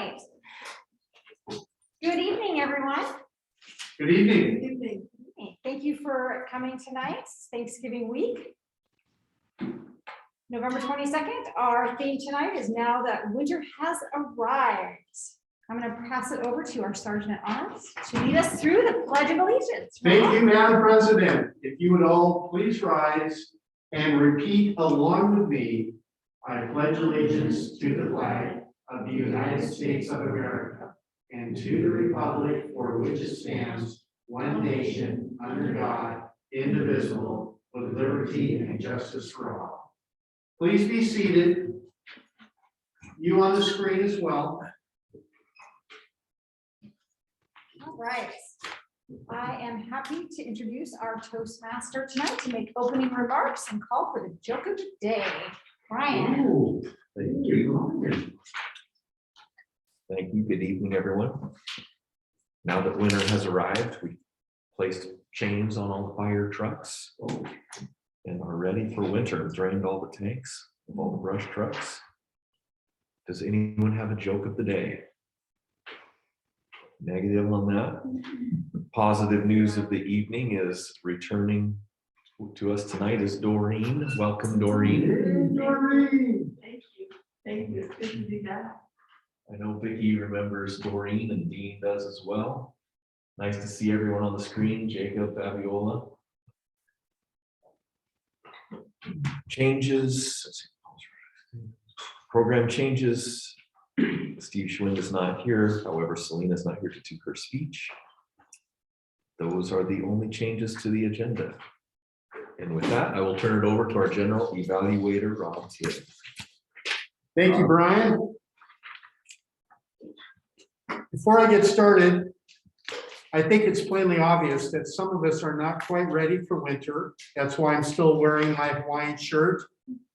right. Good evening, everyone. Good evening. Good evening. Thank you for coming tonight. It's Thanksgiving week. November 22nd. Our theme tonight is Now That Winter Has Arrived. I'm going to pass it over to our Sergeant at Arms to lead us through the Pledge of Allegiance. Thank you, Madam President. If you would all please rise and repeat along with me. I pledge allegiance to the flag of the United States of America and to the republic for which it stands, one nation, under God, indivisible, with liberty and justice for all. Please be seated. You on the screen as well. All right. I am happy to introduce our Toastmaster tonight to make opening remarks and call for the joke of the day. Brian. Ooh, thank you. Thank you. Good evening, everyone. Now that winter has arrived, we placed chains on all the fire trucks and are ready for winter. Drained all the tanks of all the brush trucks. Does anyone have a joke of the day? Negative on that. Positive news of the evening is returning to us tonight is Doreen. Welcome, Doreen. Doreen. Thank you. Thank you. It's good to be back. I know Vicki remembers Doreen and Dean does as well. Nice to see everyone on the screen. Jacob, Fabiola. Changes. Program changes. Steve Schwinn is not here. However, Selena's not here to do her speech. Those are the only changes to the agenda. And with that, I will turn it over to our general evaluator, Rob Tidd. Thank you, Brian. Before I get started, I think it's plainly obvious that some of us are not quite ready for winter. That's why I'm still wearing my Hawaiian shirt,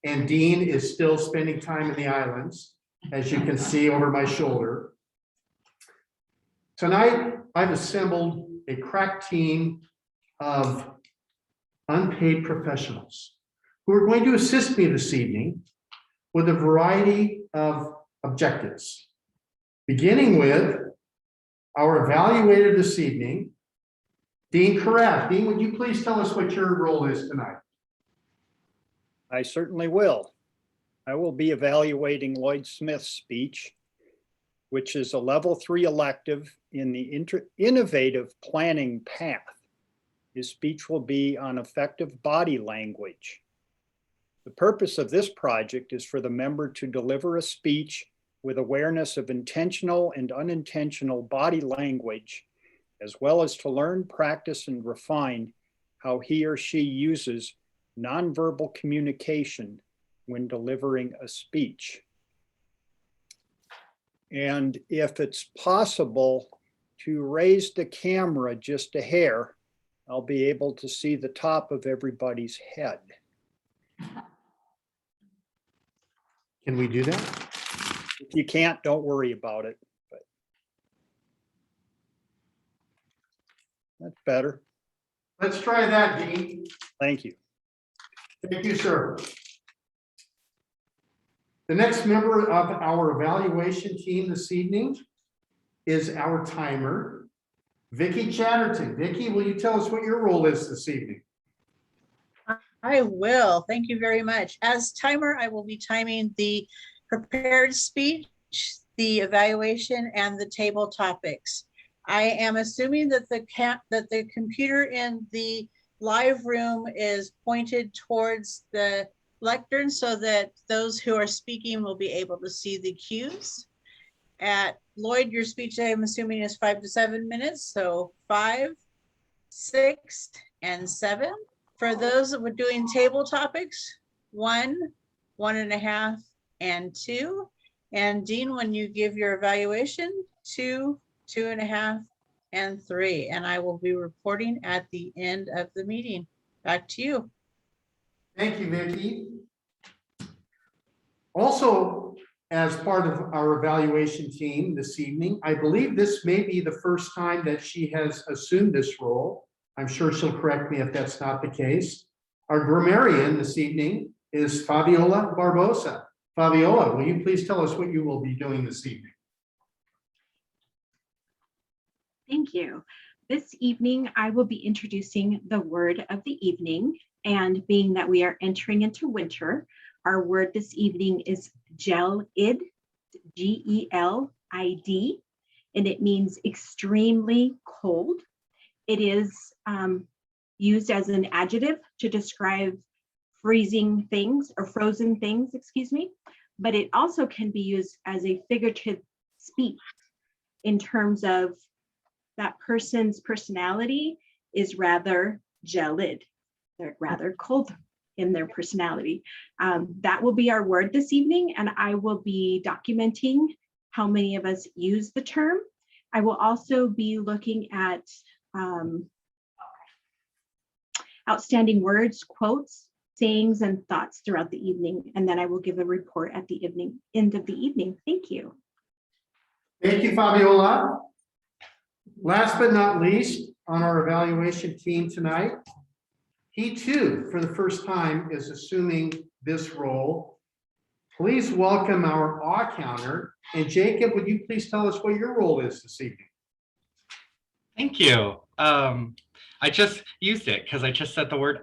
and Dean is still spending time in the islands, as you can see over my shoulder. Tonight, I've assembled a crack team of unpaid professionals who are going to assist me this evening with a variety of objectives, beginning with our evaluator this evening, Dean Carrath. Dean, would you please tell us what your role is tonight? I certainly will. I will be evaluating Lloyd Smith's speech, which is a level 3 elective in the innovative planning path. His speech will be on effective body language. The purpose of this project is for the member to deliver a speech with awareness of intentional and unintentional body language, as well as to learn, practice, and refine how he or she uses nonverbal communication when delivering a speech. And if it's possible to raise the camera just a hair, I'll be able to see the top of everybody's head. Can we do that? If you can't, don't worry about it. But that's better. Let's try that, Dean. Thank you. Thank you, sir. The next member of our evaluation team this evening is our timer, Vicki Chatterton. Vicki, will you tell us what your role is this evening? I will. Thank you very much. As timer, I will be timing the prepared speech, the evaluation, and the table topics. I am assuming that the computer in the live room is pointed towards the lectern so that those who are speaking will be able to see the cues. At Lloyd, your speech, I'm assuming, is 5 to 7 minutes. So 5, 6, and 7. For those that were doing table topics, 1, 1.5, and 2. And Dean, when you give your evaluation, 2, 2.5, and 3. And I will be reporting at the end of the meeting. Back to you. Thank you, Vicki. Also, as part of our evaluation team this evening, I believe this may be the first time that she has assumed this role. I'm sure she'll correct me if that's not the case. Our grammarian this evening is Fabiola Barbosa. Fabiola, will you please tell us what you will be doing this evening? Thank you. This evening, I will be introducing the word of the evening. And being that we are entering into winter, our word this evening is gelid, Gelid, and it means extremely cold. It is used as an adjective to describe freezing things or frozen things, excuse me, but it also can be used as a figurative speech in terms of that person's personality is rather gelid. They're rather cold in their personality. That will be our word this evening, and I will be documenting how many of us use the term. I will also be looking at outstanding words, quotes, sayings, and thoughts throughout the evening, and then I will give a report at the end of the evening. Thank you. Thank you, Fabiola. Last but not least, on our evaluation team tonight, he too, for the first time, is assuming this role. Please welcome our awe counter. And Jacob, would you please tell us what your role is this evening? Thank you. I just used it because I just said the word.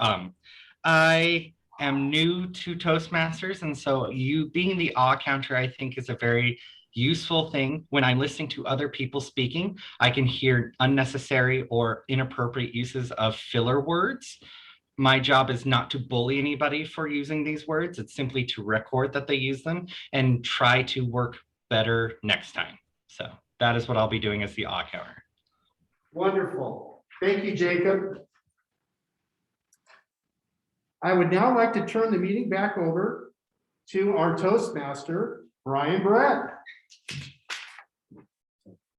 I am new to Toastmasters, and so you being the awe counter, I think, is a very useful thing. When I'm listening to other people speaking, I can hear unnecessary or inappropriate uses of filler words. My job is not to bully anybody for using these words. It's simply to record that they use them and try to work better next time. So that is what I'll be doing as the awe counter. Wonderful. Thank you, Jacob. I would now like to turn the meeting back over to our Toastmaster, Brian Brett.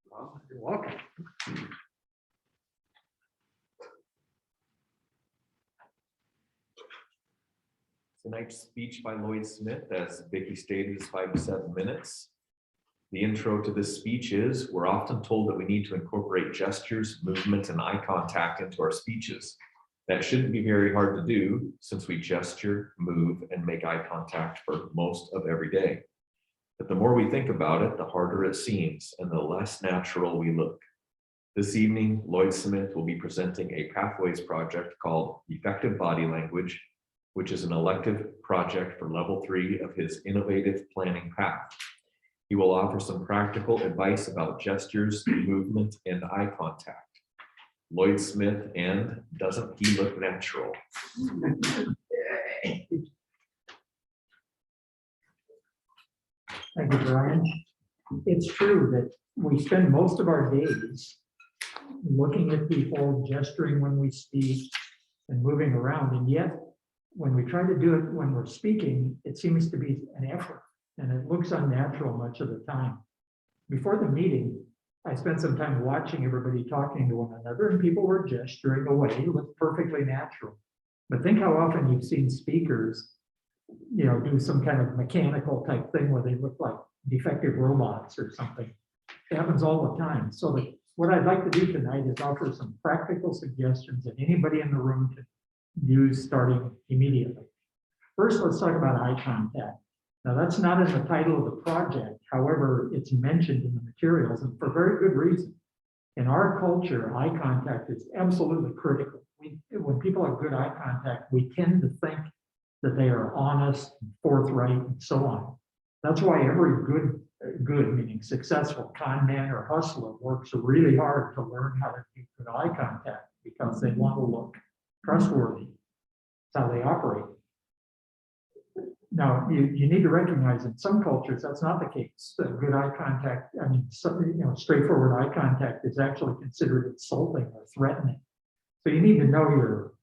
Well, you're welcome. Tonight's speech by Lloyd Smith, as Vicki stated, is 5 to 7 minutes. The intro to this speech is, we're often told that we need to incorporate gestures, movement, and eye contact into our speeches. That shouldn't be very hard to do since we gesture, move, and make eye contact for most of every day. But the more we think about it, the harder it seems and the less natural we look. This evening, Lloyd Smith will be presenting a Pathways project called Effective Body Language, which is an elective project for level 3 of his innovative planning path. He will offer some practical advice about gestures, movement, and eye contact. Lloyd Smith, and doesn't he look natural? Thank you, Brian. It's true that we spend most of our days looking at people, gesturing when we speak, and moving around, and yet when we try to do it when we're speaking, it seems to be an effort, and it looks unnatural much of the time. Before the meeting, I spent some time watching everybody talking to one another, and people were gesturing away. It looked perfectly natural. But think how often you've seen speakers, do some kind of mechanical type thing where they look like defective robots or something. It happens all the time. So what I'd like to do tonight is offer some practical suggestions that anybody in the room can use starting immediately. First, let's talk about eye contact. Now, that's not in the title of the project. However, it's mentioned in the materials, and for very good reason. In our culture, eye contact is absolutely critical. When people have good eye contact, we tend to think that they are honest, forthright, and so on. That's why every good meaning successful con man or hustler works really hard to learn how to keep good eye contact because they want to look trustworthy. That's how they operate. Now, you need to recognize in some cultures that's not the case. Good eye contact, straightforward eye contact is actually considered insulting or threatening. So you need to know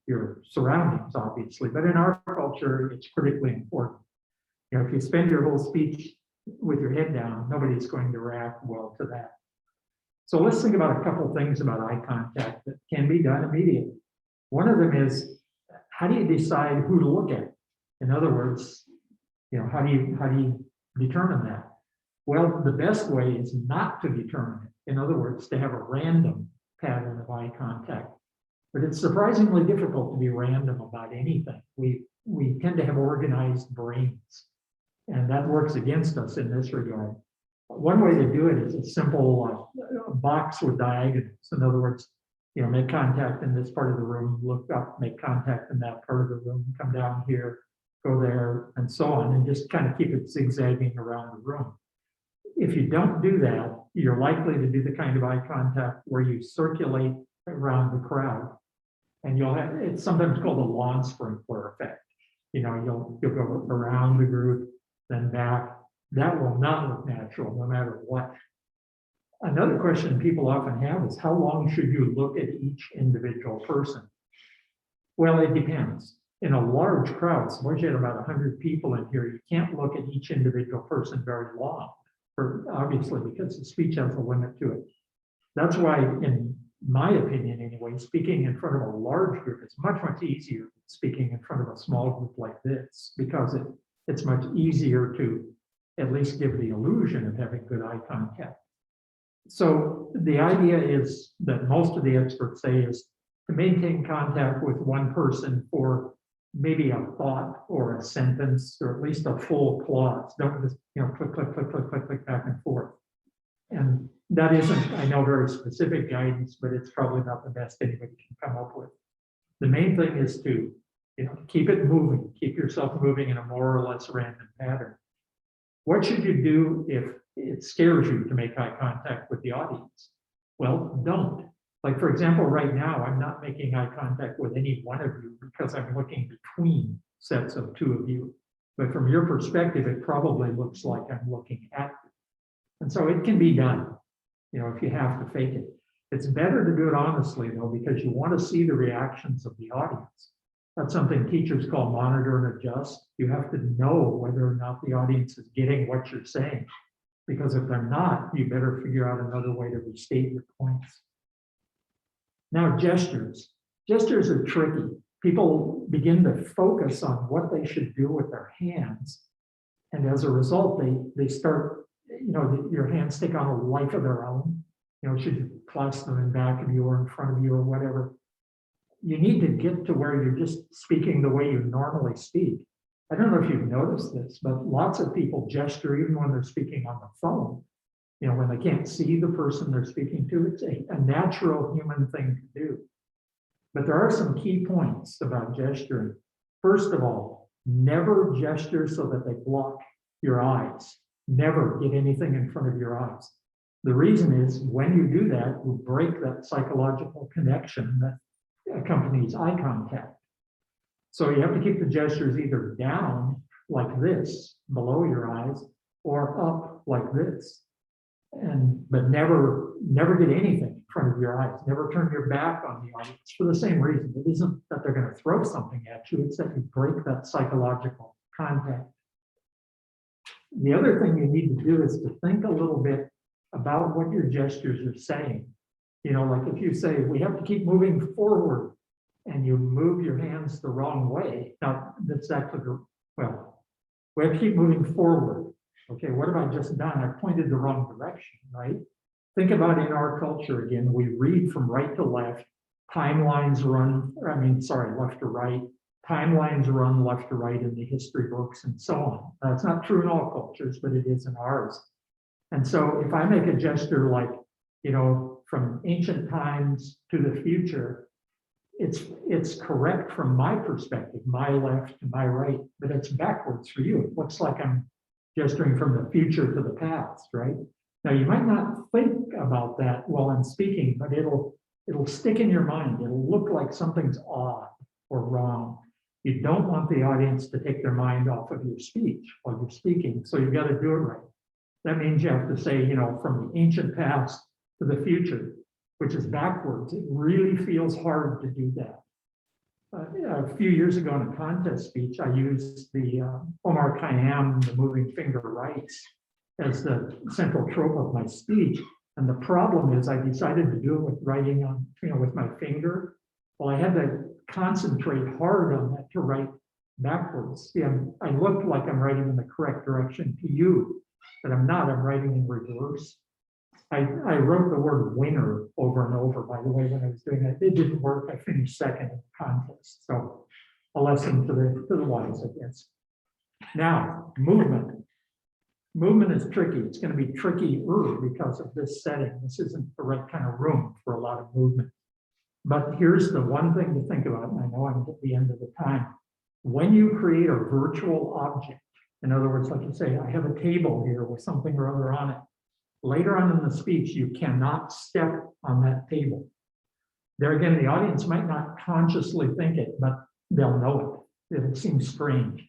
your surroundings, obviously. But in our culture, it's critically important. If you spend your whole speech with your head down, nobody's going to react well to that. So let's think about a couple of things about eye contact that can be done immediately. One of them is, how do you decide who to look at? In other words, how do you determine that? Well, the best way is not to determine it. In other words, to have a random pattern of eye contact. But it's surprisingly difficult to be random about anything. We tend to have organized brains, and that works against us in this regard. One way to do it is a simple box with diagonals. In other words, make contact in this part of the room, look up, make contact in that part of the room, come down here, go there, and so on, and just kind of keep it zigzagging around the room. If you don't do that, you're likely to do the kind of eye contact where you circulate around the crowd. And you'll have, it's sometimes called a lawn sprinkler effect. You'll go around the group, then back. That will not look natural, no matter what. Another question people often have is, how long should you look at each individual person? Well, it depends. In a large crowd, suppose you had about 100 people in here, you can't look at each individual person very long, obviously, because the speech has a limit to it. That's why, in my opinion anyway, speaking in front of a large group is much, much easier than speaking in front of a small group like this, because it's much easier to at least give the illusion of having good eye contact. So the idea is that most of the experts say is to maintain contact with one person for maybe a thought or a sentence, or at least a full clause. Don't just, click, click, click, click, click, click back and forth. And that isn't, I know, very specific guidance, but it's probably not the best anybody can come up with. The main thing is to, keep it moving, keep yourself moving in a more or less random pattern. What should you do if it scares you to make eye contact with the audience? Well, don't. Like, for example, right now, I'm not making eye contact with any one of you because I'm looking between sets of two of you. But from your perspective, it probably looks like I'm looking at you. And so it can be done, if you have to fake it. It's better to do it honestly, though, because you want to see the reactions of the audience. That's something teachers call monitor and adjust. You have to know whether or not the audience is getting what you're saying. Because if they're not, you better figure out another way to restate your points. Now, gestures. Gestures are tricky. People begin to focus on what they should do with their hands. And as a result, they start, your hands take on a life of their own. Should you clasp them in back of you or in front of you or whatever. You need to get to where you're just speaking the way you normally speak. I don't know if you've noticed this, but lots of people gesture even when they're speaking on the phone. When they can't see the person they're speaking to, it's a natural human thing to do. But there are some key points about gesturing. First of all, never gesture so that they block your eyes. Never get anything in front of your eyes. The reason is when you do that, you break that psychological connection that accompanies eye contact. So you have to keep the gestures either down like this, below your eyes, or up like this. But never get anything in front of your eyes. Never turn your back on the audience for the same reason. It isn't that they're going to throw something at you, it's that you break that psychological contact. The other thing you need to do is to think a little bit about what your gestures are saying. Like if you say, we have to keep moving forward, and you move your hands the wrong way. Now, that's actually, well, we have to keep moving forward. Okay, what have I just done? I pointed the wrong direction, right? Think about in our culture again, we read from right to left, timelines run, left to right, timelines run left to right in the history books and so on. That's not true in all cultures, but it is in ours. And so if I make a gesture like, from ancient times to the future, it's correct from my perspective, my left to my right, but it's backwards for you. It looks like I'm gesturing from the future to the past, right? Now, you might not think about that while I'm speaking, but it'll stick in your mind. It'll look like something's odd or wrong. You don't want the audience to take their mind off of your speech while you're speaking, so you've got to do it right. That means you have to say, from the ancient past to the future, which is backwards. It really feels hard to do that. A few years ago in a contest speech, I used the Omar Khayyam, the moving finger rights, as the central trope of my speech. And the problem is I decided to do it with writing on, with my finger. Well, I had to concentrate hard on that to write backwards. See, I look like I'm writing in the correct direction to you, but I'm not, I'm writing in reverse. I wrote the word winner over and over, by the way, when I was doing that. It didn't work. I finished second in the contest. So a lesson to the wise, I guess. Now, movement. movement is tricky. It's going to be trickier because of this setting. This isn't the right kind of room for a lot of movement. But here's the one thing to think about, and I know I'm at the end of the time. When you create a virtual object, in other words, like you say, I have a table here with something or other on it. Later on in the speech, you cannot step on that table. There again, the audience might not consciously think it, but they'll know it. It seems strange.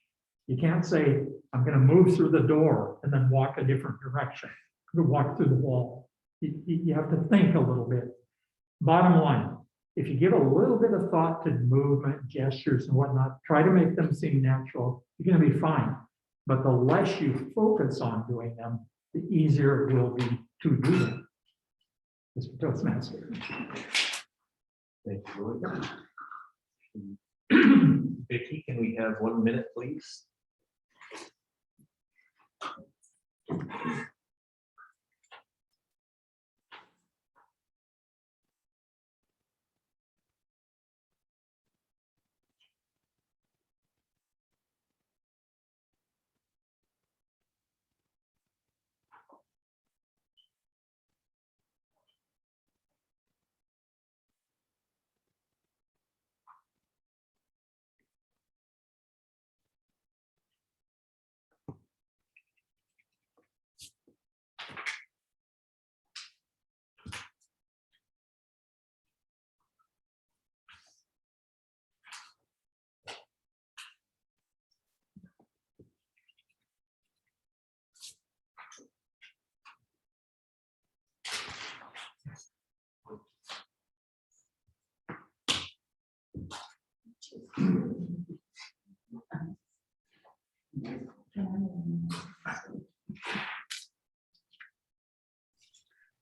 You can't say, I'm going to move through the door and then walk a different direction, or walk through the wall. You have to think a little bit. Bottom line, if you give a little bit of thought to movement, gestures, and whatnot, try to make them seem natural, you're going to be fine. But the less you focus on doing them, the easier it will be to do them. Mr. Toastmaster. Thank you. Vicki, can we have 1 minute, please?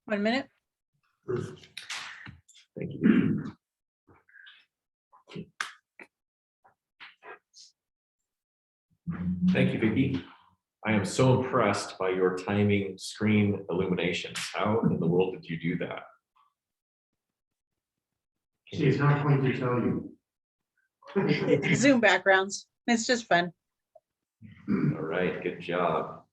One minute. Thank you. Thank you, Vicki. I am so impressed by your timing screen illuminations. How in the world did you do that? She's not going to tell you. Zoom backgrounds. It's just fun. All right, good job.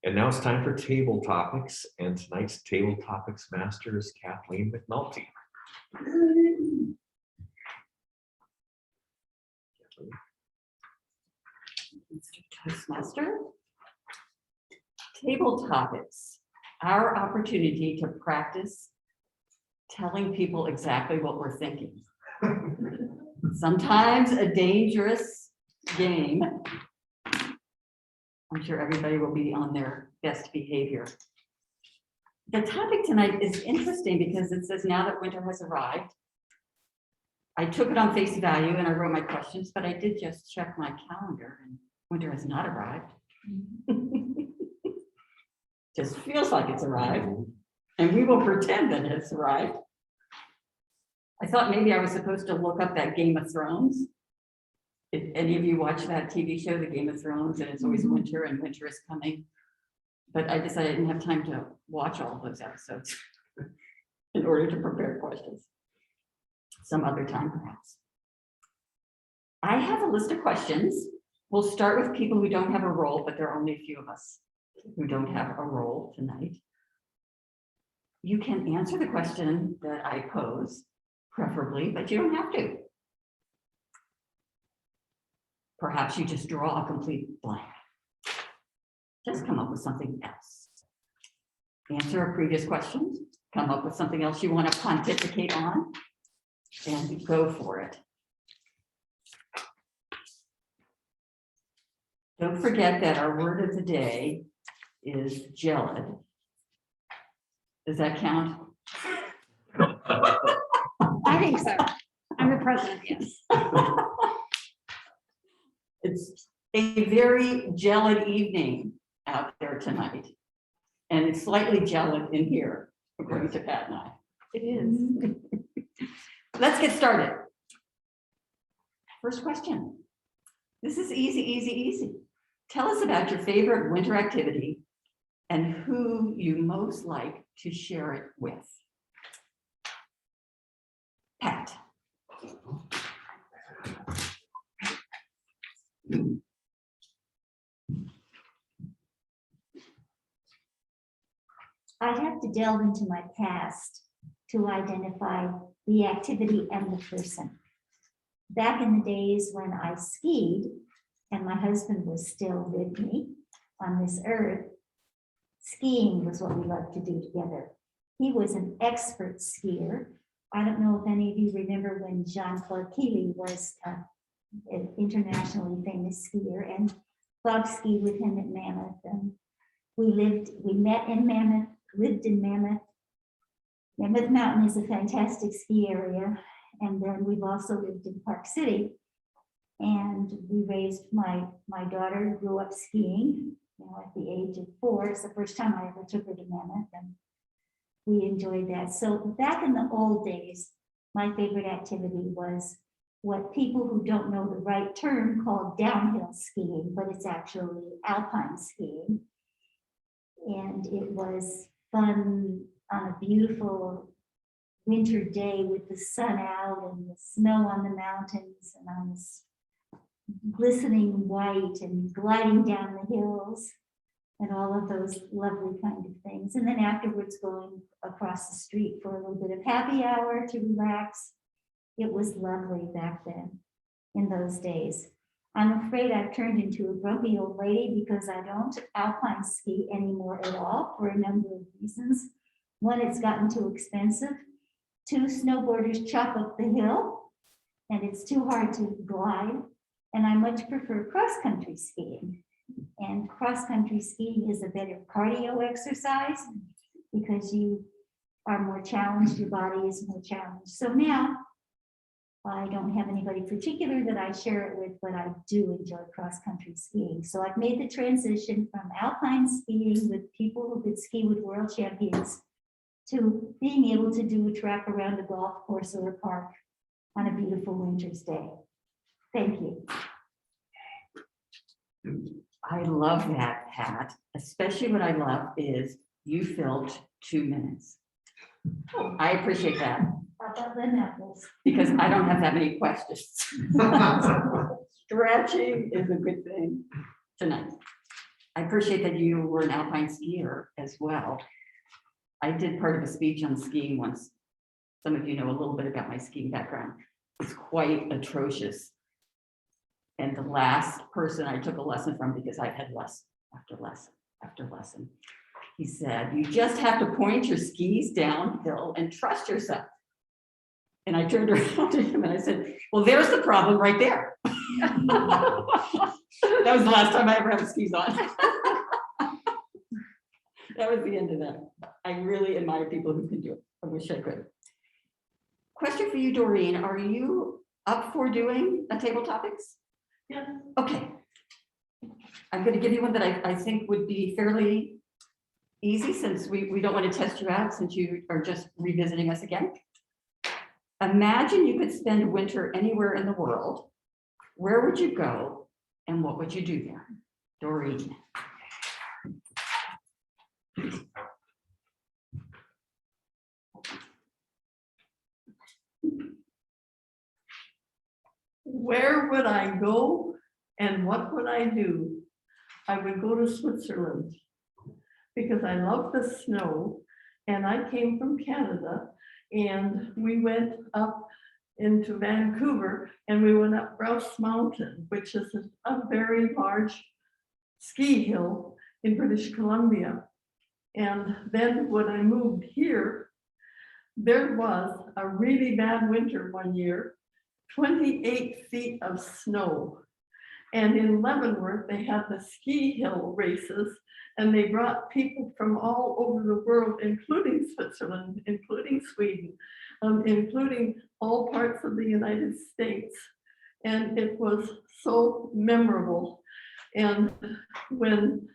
And now it's time for table topics, and tonight's table topics master is Kathleen McNulty. Mr. Toastmaster. Table topics, our opportunity to practice telling people exactly what we're thinking. Sometimes a dangerous game. I'm sure everybody will be on their best behavior. The topic tonight is interesting because it says now that winter has arrived. I took it on face value and I wrote my questions, but I did just check my calendar and winter has not arrived. Just feels like it's arrived, and we will pretend that it's arrived. I thought maybe I was supposed to look up that Game of Thrones. If any of you watch that TV show, the Game of Thrones, and it's always winter and winter is coming. But I decided I didn't have time to watch all of those episodes in order to prepare questions. Some other time, perhaps. I have a list of questions. We'll start with people who don't have a role, but there are only a few of us who don't have a role tonight. You can answer the question that I pose, preferably, but you don't have to. Perhaps you just draw a complete blank. Just come up with something else. Answer a previous question, come up with something else you want to pontificate on, and go for it. Don't forget that our word of the day is gelid. Does that count? I think so. I'm the president, yes. It's a very gelid evening out there tonight. And it's slightly gelid in here, according to Pat and I. It is. Let's get started. First question. This is easy, easy, easy. Tell us about your favorite winter activity and who you most like to share it with. Pat. I'd have to delve into my past to identify the activity and the person. Back in the days when I skied and my husband was still with me on this earth, skiing was what we loved to do together. He was an expert skier. I don't know if any of you remember when Jean-Claude Keely was an internationally famous skier, and Bob skied with him at Mammoth, and we met in Mammoth, lived in Mammoth. Mammoth Mountain is a fantastic ski area. And then we've also lived in Park City. And we raised my daughter, grew up skiing, at the age of 4. It's the first time I ever took her to Mammoth, and we enjoyed that. So back in the old days, my favorite activity was what people who don't know the right term call downhill skiing, but it's actually alpine skiing. And it was fun on a beautiful winter day with the sun out and the snow on the mountains and on this glistening white and gliding down the hills and all of those lovely kind of things. And then afterwards going across the street for a little bit of happy hour to relax. It was lovely back then in those days. I'm afraid I've turned into a grumpy old lady because I don't alpine ski anymore at all for a number of reasons. One, it's gotten too expensive. 2, snowboarders chop up the hill and it's too hard to glide. And I much prefer cross-country skiing. And cross-country skiing is a better cardio exercise because you are more challenged, your body is more challenged. So now I don't have anybody particular that I share it with, but I do enjoy cross-country skiing. So I've made the transition from alpine skiing with people who could ski with world champions to being able to do a track around a golf course or a park on a beautiful winter's day. Thank you. I love that, Pat. Especially what I love is you filled 2 minutes. I appreciate that How about the apples? because I don't have that many questions. Stretching is a good thing tonight. I appreciate that you were an alpine skier as well. I did part of a speech on skiing once. Some of you know a little bit about my skiing background. It's quite atrocious. And the last person I took a lesson from, because I've had lesson after lesson after lesson, he said, you just have to point your skis downhill and trust yourself. And I turned around to him and I said, well, there's the problem right there. That was the last time I ever had skis on. That was the end of that. I really admire people who can do it. I wish I could. Question for you, Doreen. Are you up for doing a table topics? Yeah. Okay. I'm going to give you one that I think would be fairly easy since we don't want to test you out since you are just revisiting us again. Imagine you could spend winter anywhere in the world. Where would you go and what would you do there? Doreen. Where would I go and what would I do? I would go to Switzerland because I love the snow and I came from Canada and we went up into Vancouver and we went up Grouse Mountain, which is a very large ski hill in British Columbia. And then when I moved here, there was a really bad winter one year, 28 feet of snow. And in Leavenworth, they had the ski hill races and they brought people from all over the world, including Switzerland, including Sweden, including all parts of the United States. And it was so memorable. And when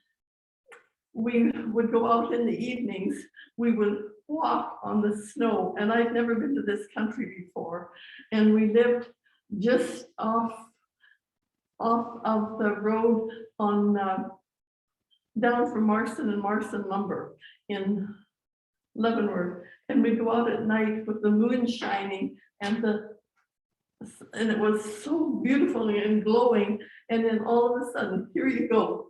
we would go out in the evenings, we would walk on the snow. And I'd never been to this country before. And we lived just off of the road on down from Marston and Marston Lumber in Leavenworth. And we'd go out at night with the moon shining and it was so beautiful and glowing. And then all of a sudden, here you go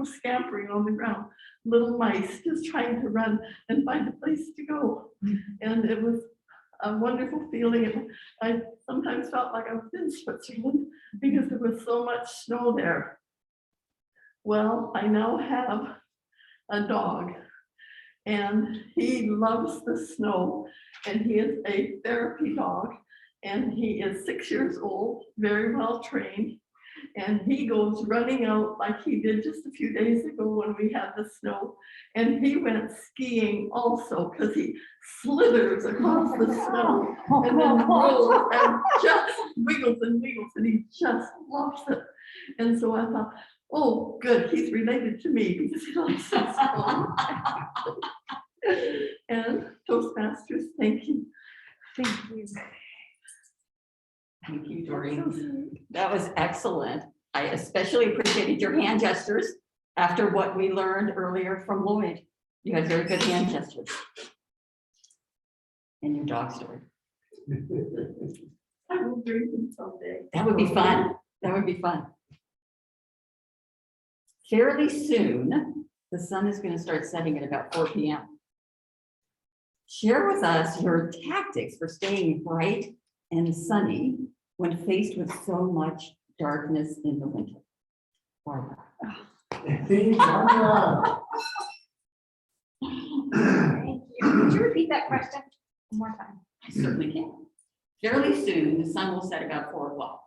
go scampering on the ground, little mice just trying to run and find a place to go. And it was a wonderful feeling. And I sometimes felt like I was in Switzerland because there was so much snow there. Well, I now have a dog and he loves the snow, and he is a therapy dog, and he is 6 years old, very well trained. And he goes running out like he did just a few days ago when we had the snow. And he went skiing also because he slithers across the snow and then rolls and just wiggles and wiggles, and he just loves it. And so I thought, oh, good, he's related to me because he likes the snow. And Toastmasters, thank you. Thank you. Thank you, Doreen. That was excellent. I especially appreciated your hand gestures after what we learned earlier from Lloyd. You had very good hand gestures. And your dog story. I will drink him someday. That would be fun. That would be fun. Fairly soon, the sun is going to start setting at about 4 p.m. Share with us your tactics for staying bright and sunny when faced with so much darkness in the winter. Barbara. Thank you. Could you repeat that question one more time? I certainly can. Fairly soon, the sun will set about 4 o'clock.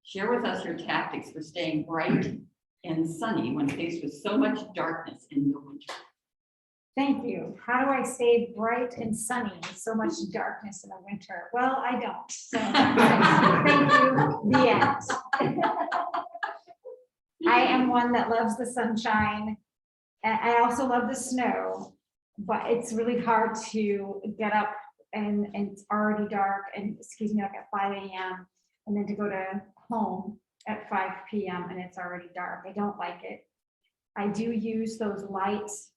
Share with us your tactics for staying bright and sunny when faced with so much darkness in the winter. Thank you. How do I stay bright and sunny with so much darkness in the winter? Well, I don't. So thank you. The end. I am one that loves the sunshine. And I also love the snow, but it's really hard to get up and it's already dark and excuse me, like at 5 a.m. and then to go to home at 5 p.m. and it's already dark. I don't like it. I do use those lights,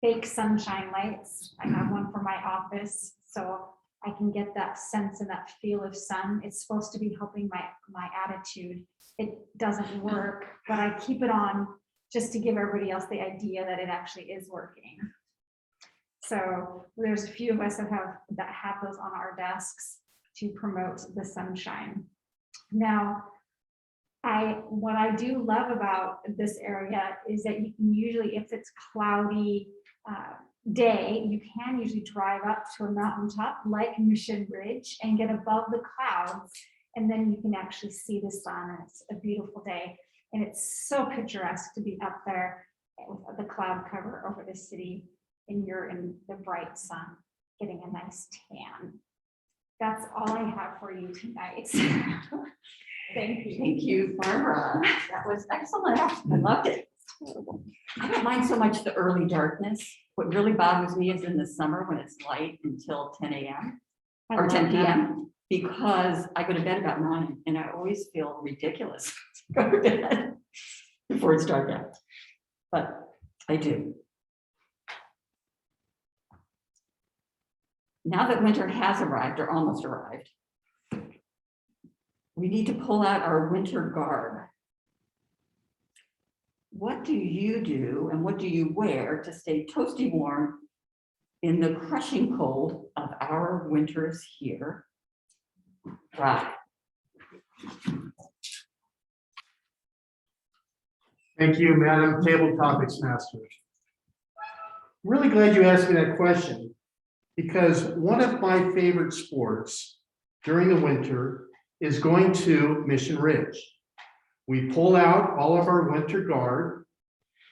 fake sunshine lights. I have one for my office, so I can get that sense and that feel of sun. It's supposed to be helping my attitude. It doesn't work, but I keep it on just to give everybody else the idea that it actually is working. So there's a few of us that have those on our desks to promote the sunshine. Now, what I do love about this area is that you can usually, if it's cloudy day, you can usually drive up to a mountaintop like Mission Ridge and get above the clouds, and then you can actually see the sun, and it's a beautiful day. And it's so picturesque to be up there with the cloud cover over the city, and you're in the bright sun, getting a nice tan. That's all I have for you tonight. Thank you. Thank you, Barbara. That was excellent. I loved it. I don't mind so much the early darkness. What really bothers me is in the summer when it's light until 10 a.m. or 10 p.m. because I go to bed about 9 and I always feel ridiculous to go to bed before it's dark out. But I do. Now that winter has arrived or almost arrived, we need to pull out our winter garb. What do you do and what do you wear to stay toasty warm in the crushing cold of our winters here? Right. Thank you, Madam Table Topics Master. Really glad you asked me that question, because one of my favorite sports during the winter is going to Mission Ridge. We pull out all of our winter garb,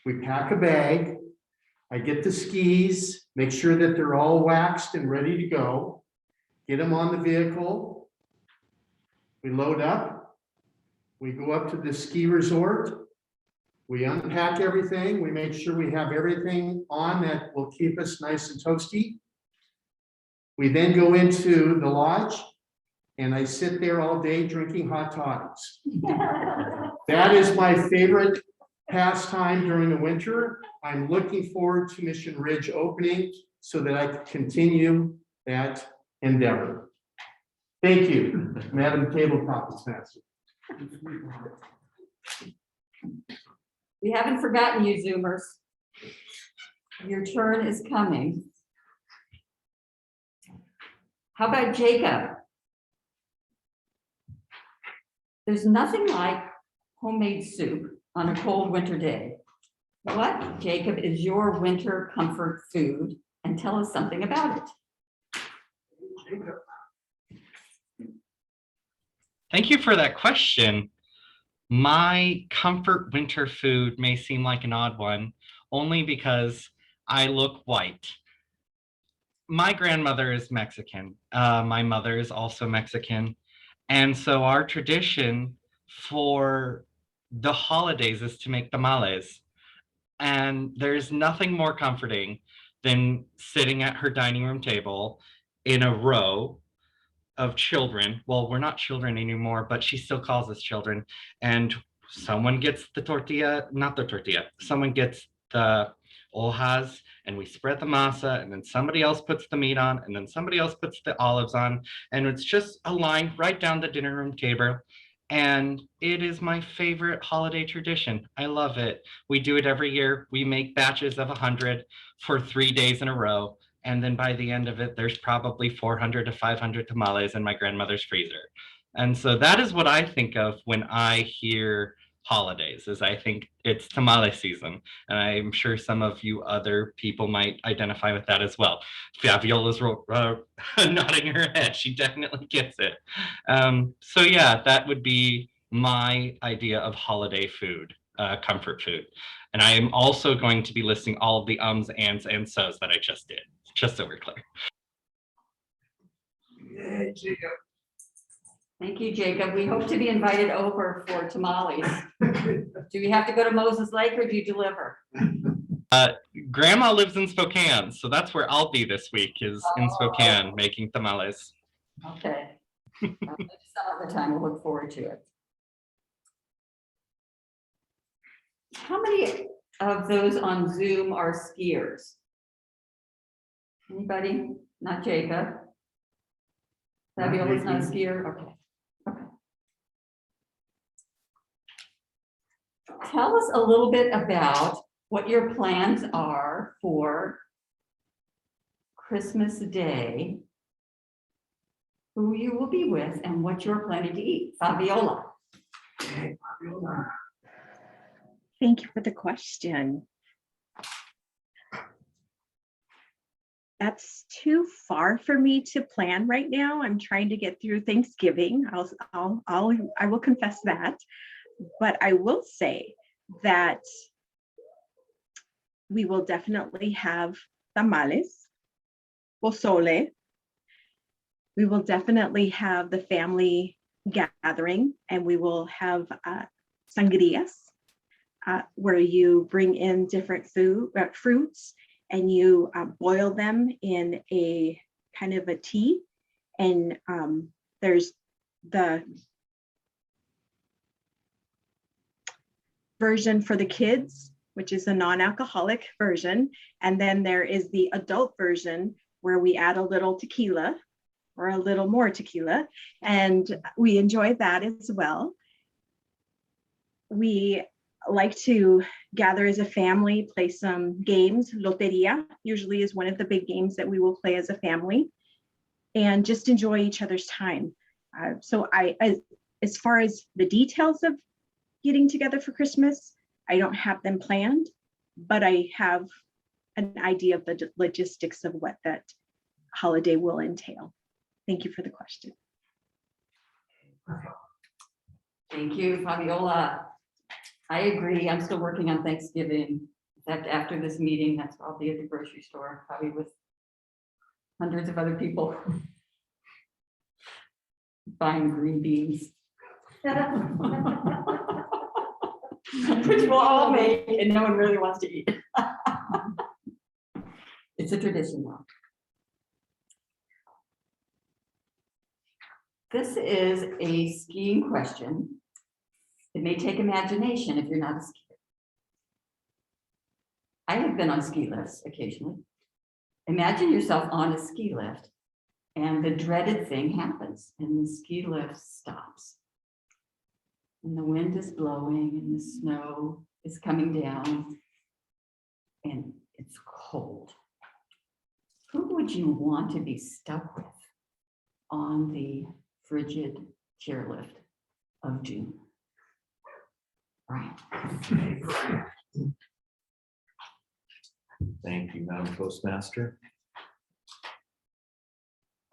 we pack a bag, I get the skis, make sure that they're all waxed and ready to go, get them on the vehicle, we load up, we go up to the ski resort, we unpack everything, we make sure we have everything on that will keep us nice and toasty. We then go into the lodge, and I sit there all day drinking hot toddies. That is my favorite pastime during the winter. I'm looking forward to Mission Ridge opening so that I can continue that endeavor. Thank you, Madam Table Topics Master. We haven't forgotten you, Zoomers. Your turn is coming. How about Jacob? There's nothing like homemade soup on a cold winter day. What, Jacob, is your winter comfort food? And tell us something about it. Thank you for that question. My comfort winter food may seem like an odd one, only because I look white. My grandmother is Mexican. My mother is also Mexican. And so our tradition for the holidays is to make tamales. And there's nothing more comforting than sitting at her dining room table in a row of children. Well, we're not children anymore, but she still calls us children. And someone gets the tortilla, not the tortilla, someone gets the hojas, and we spread the masa, and then somebody else puts the meat on, and then somebody else puts the olives on. And it's just a line right down the dinner room table. And it is my favorite holiday tradition. I love it. We do it every year. We make batches of 100 for 3 days in a row. And then by the end of it, there's probably 400 to 500 tamales in my grandmother's freezer. And so that is what I think of when I hear holidays, is I think it's tamale season. And I'm sure some of you other people might identify with that as well. Fabiola's nodding her head. She definitely gets it. So yeah, that would be my idea of holiday food, comfort food. And I am also going to be listing all of the ums, ands, and so's that I just did, just so we're clear. Yay, Jacob. Thank you, Jacob. We hope to be invited over for tamales. Do we have to go to Moses Lake or do you deliver? Grandma lives in Spokane, so that's where I'll be this week, is in Spokane making tamales. Okay. Some other time, we'll look forward to it. How many of those on Zoom are skiers? Anybody? Not Jacob? Fabiola's not a skier? Okay. Okay. Tell us a little bit about what your plans are for Christmas Day, who you will be with, and what you're planning to eat. Fabiola. Hey, Fabiola. Thank you for the question. That's too far for me to plan right now. I'm trying to get through Thanksgiving. I will confess that. But I will say that we will definitely have tamales, pozole. We will definitely have the family gathering, and we will have sangrias, where you bring in different fruits and you boil them in a kind of a tea. And there's the version for the kids, which is a non-alcoholic version. And then there is the adult version where we add a little tequila or a little more tequila, and we enjoy that as well. We like to gather as a family, play some games. Loteria usually is one of the big games that we will play as a family, and just enjoy each other's time. So as far as the details of getting together for Christmas, I don't have them planned, but I have an idea of the logistics of what that holiday will entail. Thank you for the question. Thank you, Fabiola. I agree. I'm still working on Thanksgiving. In fact, after this meeting, that's where I'll be at the grocery store, probably with hundreds of other people buying green beans. Which we'll all make and no one really wants to eat. It's a tradition though. This is a skiing question. It may take imagination if you're not a skier. I have been on ski lifts occasionally. Imagine yourself on a ski lift and the dreaded thing happens and the ski lift stops. And the wind is blowing and the snow is coming down and it's cold. Who would you want to be stuck with on the frigid chairlift of June? Right. Thank you, Madam Postmaster.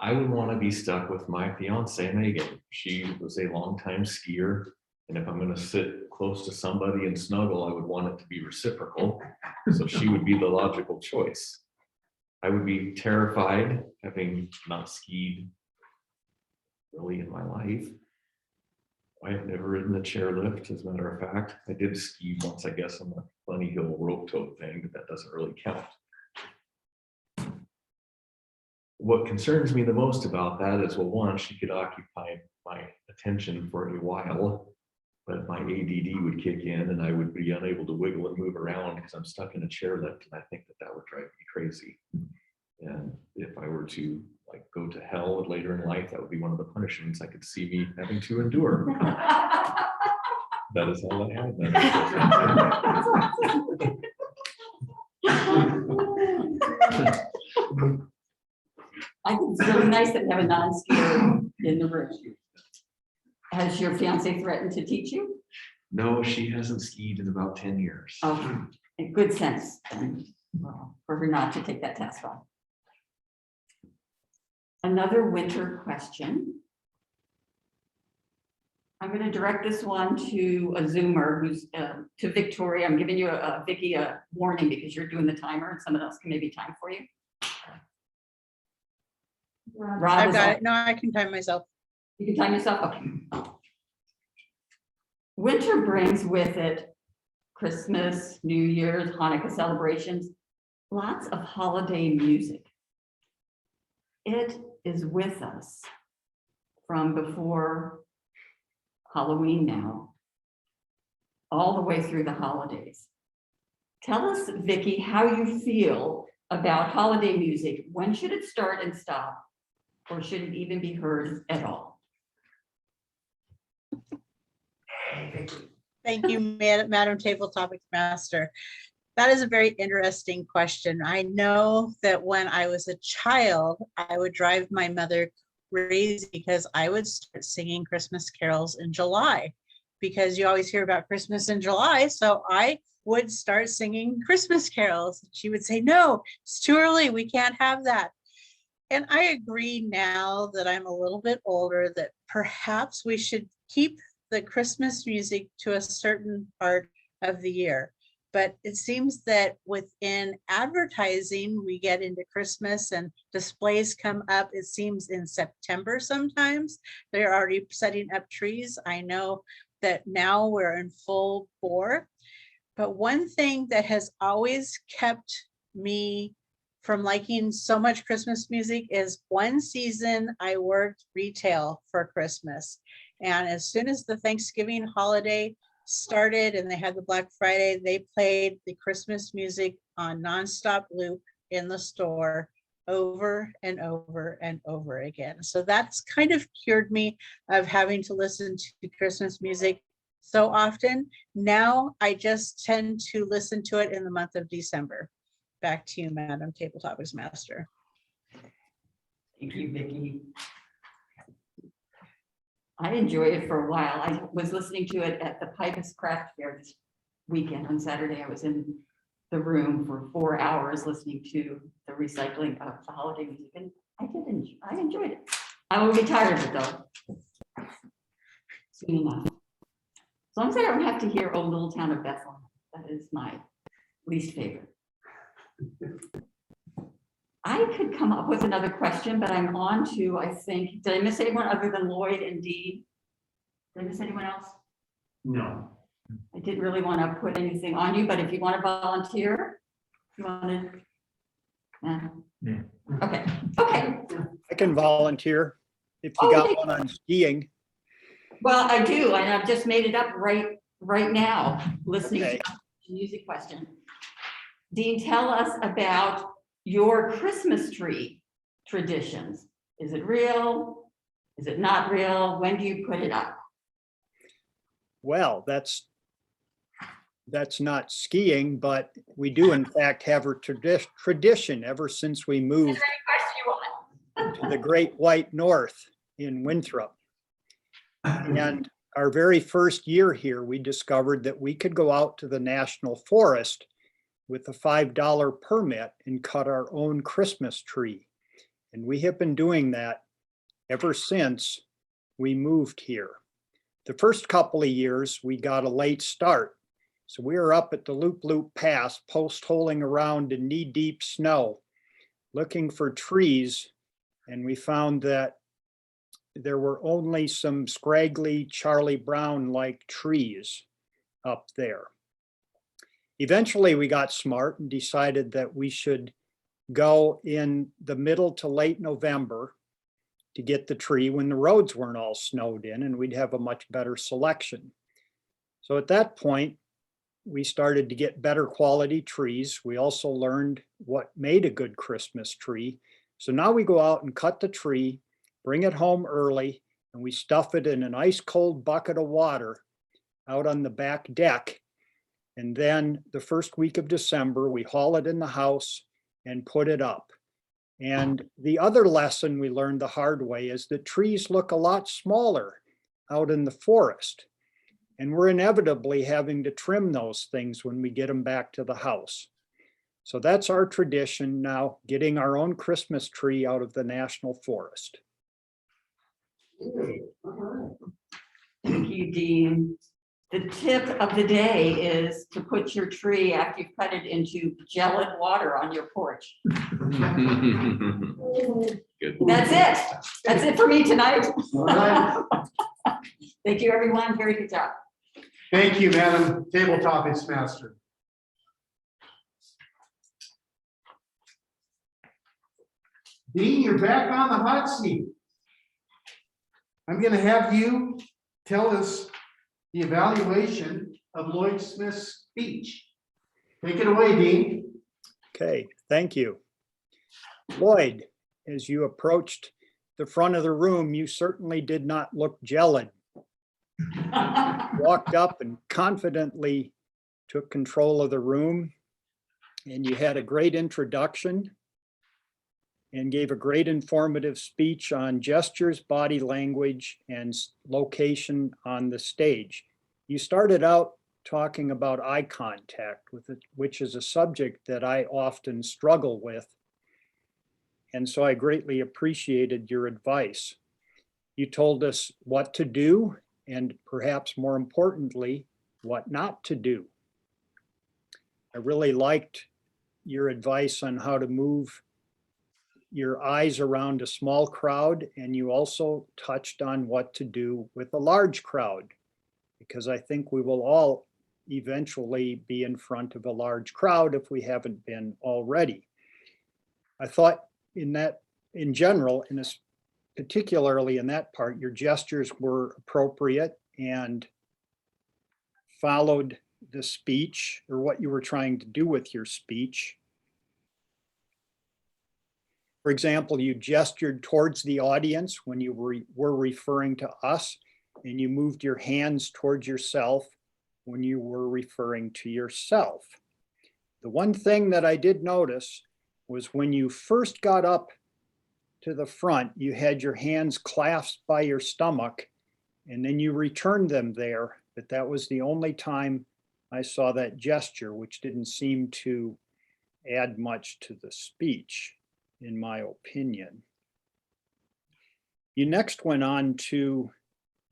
I would want to be stuck with my fiance, Megan. She was a longtime skier. And if I'm going to sit close to somebody and snuggle, I would want it to be reciprocal. So she would be the logical choice. I would be terrified, having not skied really in my life. I have never ridden the chairlift, as a matter of fact. I did ski once, I guess, on the Bunny Hill rope tote thing, but that doesn't really count. What concerns me the most about that is, well, one, she could occupy my attention for a while, but my ADD would kick in and I would be unable to wiggle and move around because I'm stuck in a chairlift, and I think that that would drive me crazy. And if I were to like go to hell later in life, that would be one of the punishments I could see me having to endure. That is all I have. I think it's really nice that we have a non-skier in the room. Has your fiance threatened to teach you? No, she hasn't skied in about 10 years. Oh, good sense then, for her not to take that test on. Another winter question. I'm going to direct this one to a Zoomer who's to Victoria. I'm giving you Vicky a warning because you're doing the timer and someone else can maybe time for you. Rob I've is got up. it. No, I can time myself. You can time yourself. Okay. Winter brings with it Christmas, New Year's, Hanukkah celebrations, lots of holiday music. It is with us from before Halloween now, all the way through the holidays. Tell us, Vicki, how you feel about holiday music. When should it start and stop? Or should it even be heard at all? Thank you, Madam Table Topics Master. That is a very interesting question. I know that when I was a child, I would drive my mother crazy because I would start singing Christmas carols in July, because you always hear about Christmas in July. So I would start singing Christmas carols. She would say, no, it's too early. We can't have that. And I agree now that I'm a little bit older that perhaps we should keep the Christmas music to a certain part of the year. But it seems that within advertising, we get into Christmas and displays come up, it seems in September sometimes. They're already setting up trees. I know that now we're in full bore. But one thing that has always kept me from liking so much Christmas music is one season I worked retail for Christmas. And as soon as the Thanksgiving holiday started and they had the Black Friday, they played the Christmas music on nonstop loop in the store over and over and over again. So that's kind of cured me of having to listen to Christmas music so often. Now I just tend to listen to it in the month of December. Back to you, Madam Table Topics Master. Thank you, Vicki. I enjoyed it for a while. I was listening to it at the Pipus Craft Fair this weekend. On Saturday, I was in the room for 4 hours listening to the recycling of the holiday music, and I enjoyed it. I will be tired of it though. Soon enough. As long as I don't have to hear "Oh Little Town of Bethlehem," that is my least favorite. I could come up with another question, but I'm on to, I think, did I miss anyone other than Lloyd and Dee? Did I miss anyone else? No. I didn't really want to put anything on you, but if you want to volunteer, you want to. Yeah. Okay, okay. I can volunteer if you Oh, got yeah. one on skiing. Well, I do, and I've just made it up right now, listening Okay. to the music question. Dean, tell us about your Christmas tree traditions. Is it real? Is it not real? When do you put it up? Well, that's That's not skiing, but we do in fact have a tradition ever since we moved to the Great White North in Winthrop. And our very first year here, we discovered that we could go out to the National Forest with a $5 permit and cut our own Christmas tree. And we have been doing that ever since we moved here. The first couple of years, we got a late start. So we were up at the Loop Loop Pass, post-holing around in knee-deep snow, looking for trees. And we found that there were only some scraggly Charlie Brown-like trees up there. Eventually, we got smart and decided that we should go in the middle to late November to get the tree when the roads weren't all snowed in, and we'd have a much better selection. So at that point, we started to get better quality trees. We also learned what made a good Christmas tree. So now we go out and cut the tree, bring it home early, and we stuff it in an ice cold bucket of water out on the back deck. And then the first week of December, we haul it in the house and put it up. And the other lesson we learned the hard way is that trees look a lot smaller out in the forest. And we're inevitably having to trim those things when we get them back to the house. So that's our tradition now, getting our own Christmas tree out of the National Forest. Thank you, Dean. The tip of the day is to put your tree after you've cut it into gelid water on your porch. Good. That's it. That's it for me tonight. All right. Thank you, everyone. Very good job. Thank you, Madam Table Topics Master. Dean, you're back on the hot seat. I'm going to have you tell us the evaluation of Lloyd Smith's speech. Take it away, Dean. Okay, thank you. Lloyd, as you approached the front of the room, you certainly did not look gelid. Walked up and confidently took control of the room, and you had a great introduction and gave a great informative speech on gestures, body language, and location on the stage. You started out talking about eye contact, which is a subject that I often struggle with. And so I greatly appreciated your advice. You told us what to do, and perhaps more importantly, what not to do. I really liked your advice on how to move your eyes around a small crowd, and you also touched on what to do with a large crowd, because I think we will all eventually be in front of a large crowd if we haven't been already. I thought in general, particularly in that part, your gestures were appropriate and followed the speech or what you were trying to do with your speech. For example, you gestured towards the audience when you were referring to us, and you moved your hands towards yourself when you were referring to yourself. The one thing that I did notice was when you first got up to the front, you had your hands clasped by your stomach, and then you returned them there, but that was the only time I saw that gesture, which didn't seem to add much to the speech, in my opinion. You next went on to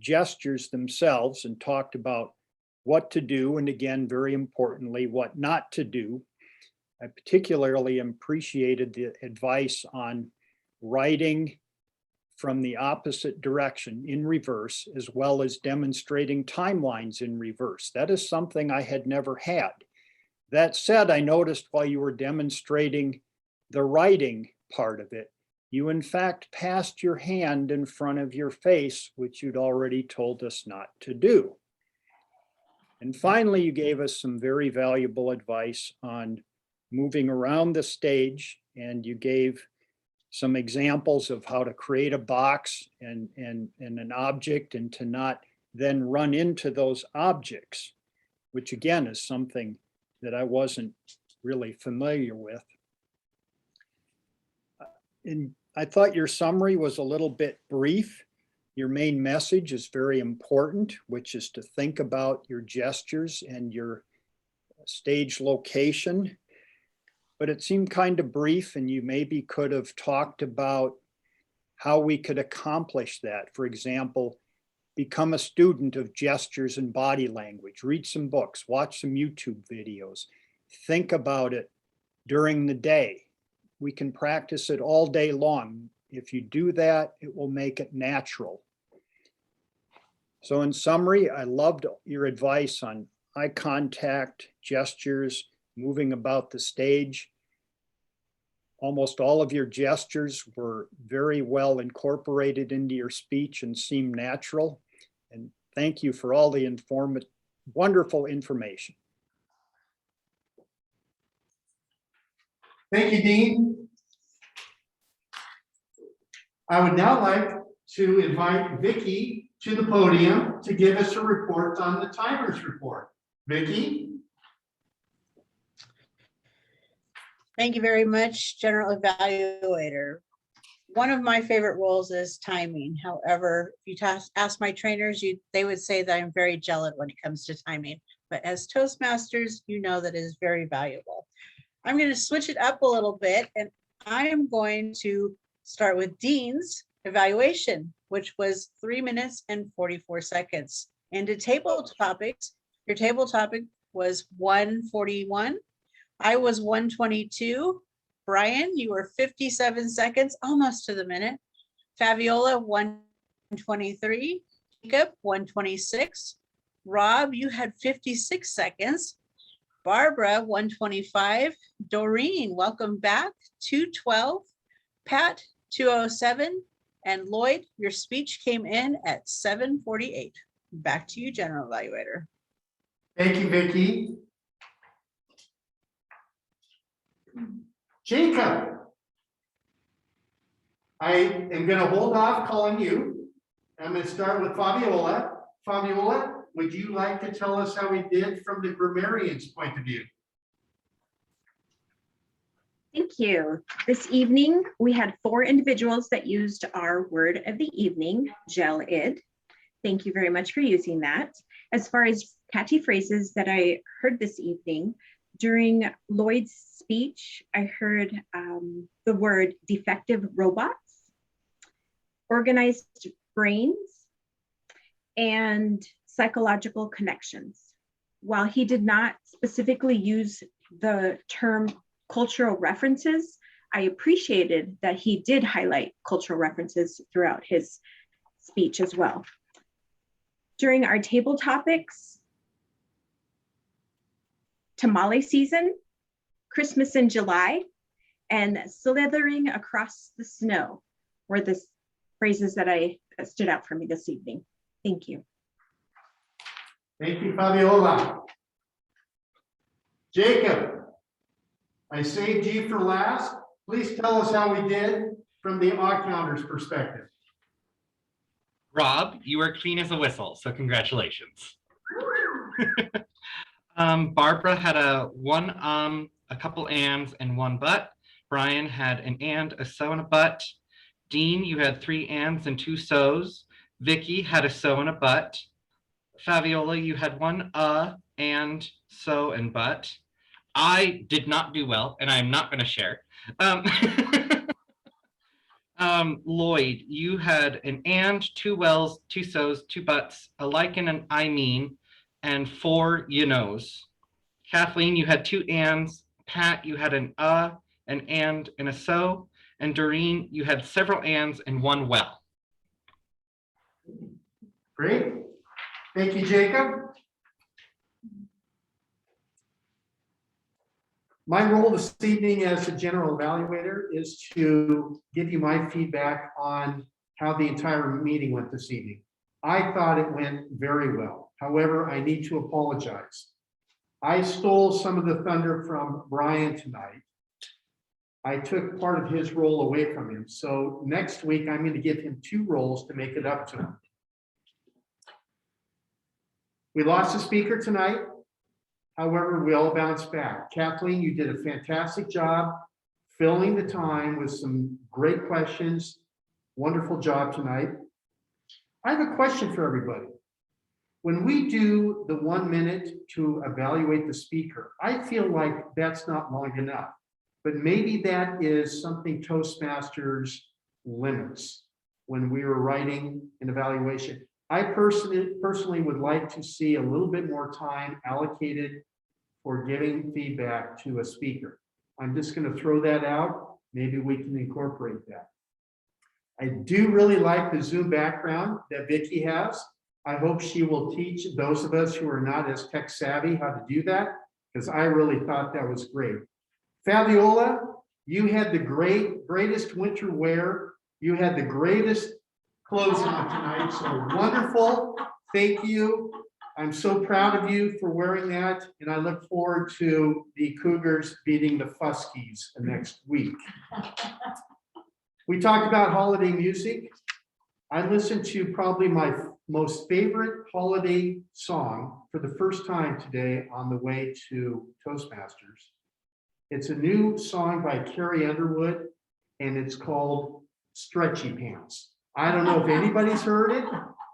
gestures themselves and talked about what to do, and again, very importantly, what not to do. I particularly appreciated the advice on writing from the opposite direction in reverse, as well as demonstrating timelines in reverse. That is something I had never had. That said, I noticed while you were demonstrating the writing part of it, you in fact passed your hand in front of your face, which you'd already told us not to do. And finally, you gave us some very valuable advice on moving around the stage, and you gave some examples of how to create a box and an object, and to not then run into those objects. which again is something that I wasn't really familiar with. And I thought your summary was a little bit brief. Your main message is very important, which is to think about your gestures and your stage location. But it seemed kind of brief, and you maybe could have talked about how we could accomplish that. For example, become a student of gestures and body language, read some books, watch some YouTube videos, think about it during the day. We can practice it all day long. If you do that, it will make it natural. So in summary, I loved your advice on eye contact, gestures, moving about the stage. Almost all of your gestures were very well incorporated into your speech and seemed natural. And thank you for all the wonderful information. Thank you, Dean. I would now like to invite Vicki to the podium to give us a report on the timers report. Vicki? Thank you very much, General Evaluator. One of my favorite roles is timing. However, if you ask my trainers, they would say that I'm very jealous when it comes to timing. But as Toastmasters, you know that is very valuable. I'm going to switch it up a little bit, and I am going to start with Dean's evaluation, which was 3 minutes and 44 seconds. Into table topics, your table topic was 141. I was 122. Brian, you were 57 seconds, almost to the minute. Fabiola, 123. Jacob, 126. Rob, you had 56 seconds. Barbara, 125. Doreen, welcome back, 212. Pat, 207. And Lloyd, your speech came in at 748. Back to you, General Evaluator. Thank you, Vicki. Jacob, I am going to hold off calling you. I'm going to start with Fabiola. Fabiola, would you like to tell us how we did from the grammarian's point of view? Thank you. This evening, we had 4 individuals that used our word of the evening, gel-id. Thank you very much for using that. As far as catchy phrases that I heard this evening, during Lloyd's speech, I heard the word defective robots, organized brains, and psychological connections. While he did not specifically use the term cultural references, I appreciated that he did highlight cultural references throughout his speech as well. During our table topics, tamale season, Christmas in July, and slithering across the snow were the phrases that stood out for me this evening. Thank you. Thank you, Fabiola. Jacob, I saved you for last. Please tell us how we did from the odd counter's perspective. Rob, you were clean as a whistle, so congratulations. Barbara had a couple ands and 1 but. Brian had an and, a so, and a but. Dean, you had 3 ands and 2 so's. Vicki had a so and a but. Fabiola, you had 1 and, so, and but. I did not do well, and I'm not going to share. Lloyd, you had an and, 2 wells, 2 so's, 2 buts, a like and an I mean, and 4 you knows. Kathleen, you had 2 ands. Pat, you had an and a so. And Doreen, you had several ands and 1 well. Great. Thank you, Jacob. My role this evening as a general evaluator is to give you my feedback on how the entire meeting went this evening. I thought it went very well. However, I need to apologize. I stole some of the thunder from Brian tonight. I took part of his role away from him. So next week, I'm going to give him 2 roles to make it up to him. We lost a speaker tonight. However, we all bounced back. Kathleen, you did a fantastic job filling the time with some great questions. Wonderful job tonight. I have a question for everybody. When we do the 1 minute to evaluate the speaker, I feel like that's not long enough. But maybe that is something Toastmasters limits when we were writing an evaluation. I personally would like to see a little bit more time allocated for giving feedback to a speaker. I'm just going to throw that out. Maybe we can incorporate that. I do really like the Zoom background that Vicki has. I hope she will teach those of us who are not as tech savvy how to do that, because I really thought that was great. Fabiola, you had the greatest winter wear. You had the greatest clothes on tonight, so wonderful. Thank you. I'm so proud of you for wearing that, and I look forward to the Cougars beating the Fuskies next week. We talked about holiday music. I listened to probably my most favorite holiday song for the first time today on the way to Toastmasters. It's a new song by Carrie Underwood, and it's called Stretchy Pants. I don't know if anybody's heard it.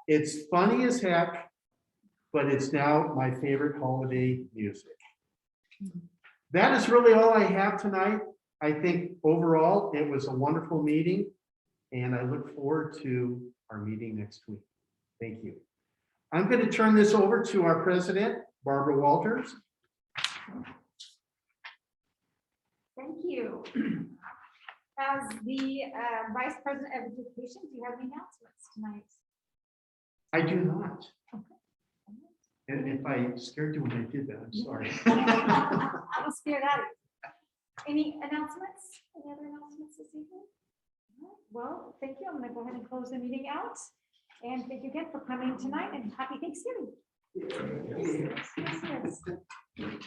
It's funny as heck, but it's now my favorite holiday music. That is really all I have tonight. I think overall, it was a wonderful meeting, and I look forward to our meeting next week. Thank you. I'm going to turn this over to our president, Barbara Walters. Thank you. As the Vice President of Education, do you have any announcements tonight? I do not. And if I scared you when I did that, I'm sorry. I was scared out of you. Any announcements? Any other announcements this evening? All right, well, thank you. I'm going to go ahead and close the meeting out. And thank you again for coming tonight, and happy Thanksgiving. Yes, yes, yes.